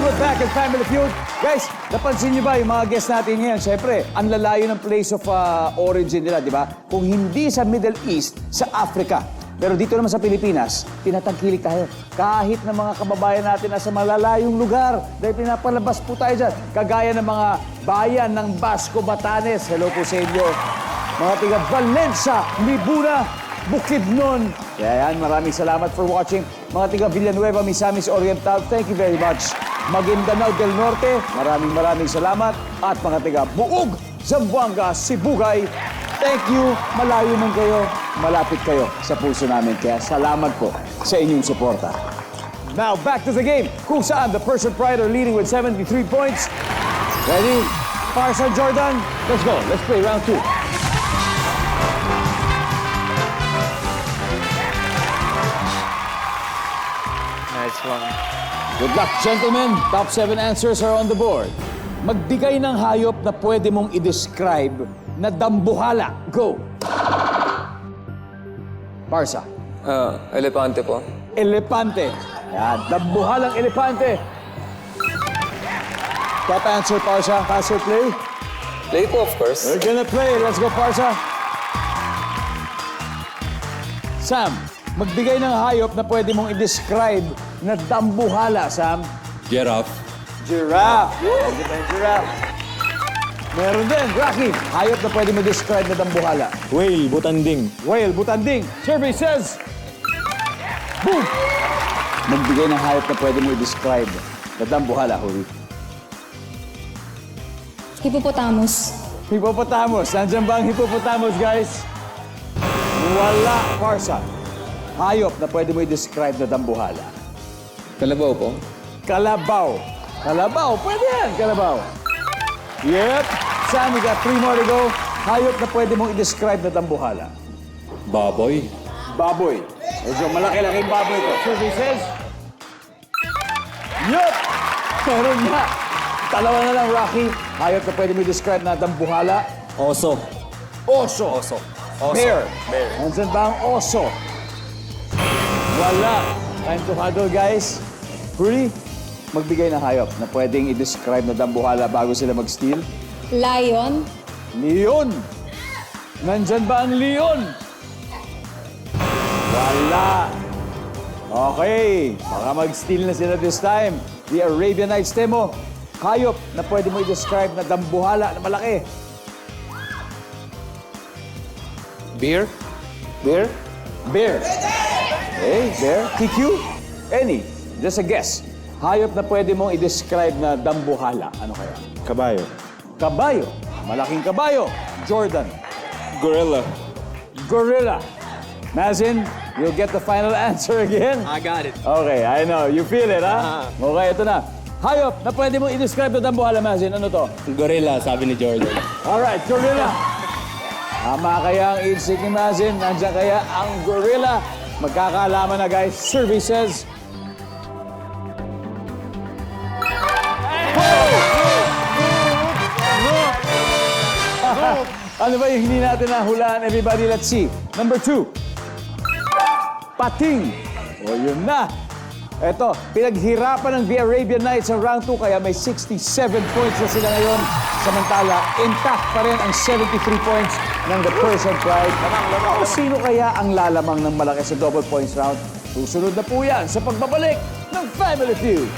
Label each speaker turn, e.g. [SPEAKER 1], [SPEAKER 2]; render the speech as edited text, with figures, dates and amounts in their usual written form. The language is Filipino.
[SPEAKER 1] we're back at Family Feud. Guys, napansin niyo ba yung mga guests natin ngayon? Siyempre, ang lalayo ng place of origin nila, di ba? Kung hindi sa Middle East, sa Africa. Pero dito naman sa Pilipinas, tinatangkilik tayo. Kahit na mga kababayan natin nasa malalayong lugar, dahil pinapalabas po tayo dyan. Kagaya ng mga bayan ng Basco, Batanes. Hello po sa inyo. Mga tiga Valencia, Libuna, Bukidnon. Kaya yan, maraming salamat for watching. Mga tiga Villanueva, Misamis Oriental, thank you very much. Maguindanao del Norte, maraming salamat. At mga tiga Buog, Zamboanga, Sibugay, thank you. Malayo man kayo, malapit kayo sa puso namin. Kaya salamat po sa inyong suporta. Now, back to the game. Kung saan the Persian Pride are leading with 73 points. Ready? Parsa Jordan, let's go. Let's play round 2.
[SPEAKER 2] Nice one.
[SPEAKER 1] Good luck, gentlemen. Top 7 answers are on the board. Magbigay ng hayop na pwede mong i-describe na dambuhala. Go! Parsa.
[SPEAKER 2] Elepante po.
[SPEAKER 1] Elepante. Yan, dambuhalang elepante. Top answer, Parsa. Pass or play?
[SPEAKER 2] Play po, of course.
[SPEAKER 1] We're gonna play. Let's go, Parsa. Sam, magbigay ng hayop na pwede mong i-describe na dambuhala, Sam.
[SPEAKER 3] Giraffe.
[SPEAKER 1] Giraffe. Pwede ba yung giraffe? Meron din, Rocky. Hayop na pwede mo describe na dambuhala.
[SPEAKER 3] Whale, butanding.
[SPEAKER 1] Whale, butanding. Survey says... Boom! Magbigay ng hayop na pwede mo i-describe na dambuhala, Huri.
[SPEAKER 4] Hippopotamus.
[SPEAKER 1] Hippopotamus. Nandiyan ba ang hippopotamus, guys? Wala, Parsa. Hayop na pwede mo i-describe na dambuhala.
[SPEAKER 2] Kalabaw po.
[SPEAKER 1] Kalabaw. Kalabaw. Pwede yan, kalabaw. Yep. Sam, we got 3 more to go. Hayop na pwede mong i-describe na dambuhala.
[SPEAKER 3] Baboy.
[SPEAKER 1] Baboy. Medyo malaki-laking baboy ito. Survey says... Yup! Meron na. Dalawa na lang, Rocky. Hayop na pwede mo i-describe na dambuhala.
[SPEAKER 3] Oso.
[SPEAKER 1] Oso.
[SPEAKER 3] Oso.
[SPEAKER 1] Bear. Nandyan ba ang oso? Wala. Time to huddle, guys. Huli, magbigay ng hayop na pwedeng i-describe na dambuhala bago sila mag-steal.
[SPEAKER 4] Lion.
[SPEAKER 1] Leon. Nandyan ba ang leon? Wala. Okay. Baka mag-steal na sila this time. The Arabian Nights, Temo. Hayop na pwede mo i-describe na dambuhala na malaki.
[SPEAKER 2] Beer? Beer?
[SPEAKER 1] Bear. Okay, bear. TQ? Any. Just a guess. Hayop na pwede mong i-describe na dambuhala. Ano kaya?
[SPEAKER 3] Kabayo.
[SPEAKER 1] Kabayo. Malaking kabayo. Jordan.
[SPEAKER 3] Gorilla.
[SPEAKER 1] Gorilla. Mazin, you'll get the final answer again.
[SPEAKER 2] I got it.
[SPEAKER 1] Okay, I know. You feel it, ha? Okay, ito na. Hayop na pwede mong i-describe na dambuhala, Mazin. Ano to?
[SPEAKER 3] Gorilla, sabi ni Jordan.
[SPEAKER 1] Alright, gorilla. Tama kaya ang instinct ni Mazin? Nandiyan kaya ang gorilla? Magkakaalaman na, guys. Survey says... Ano ba yung hindi natin nahulaan? Everybody, let's see. Number 2. Pating. O, yun na. Eto, pinaghirapan ng The Arabian Nights sa round 2, kaya may 67 points na sila ngayon. Samantala, intact pa rin ang 73 points ng The Persian Pride. O sino kaya ang lalamang ng malaki sa double points round? Susunod na po yan sa pagbabalik ng Family Feud.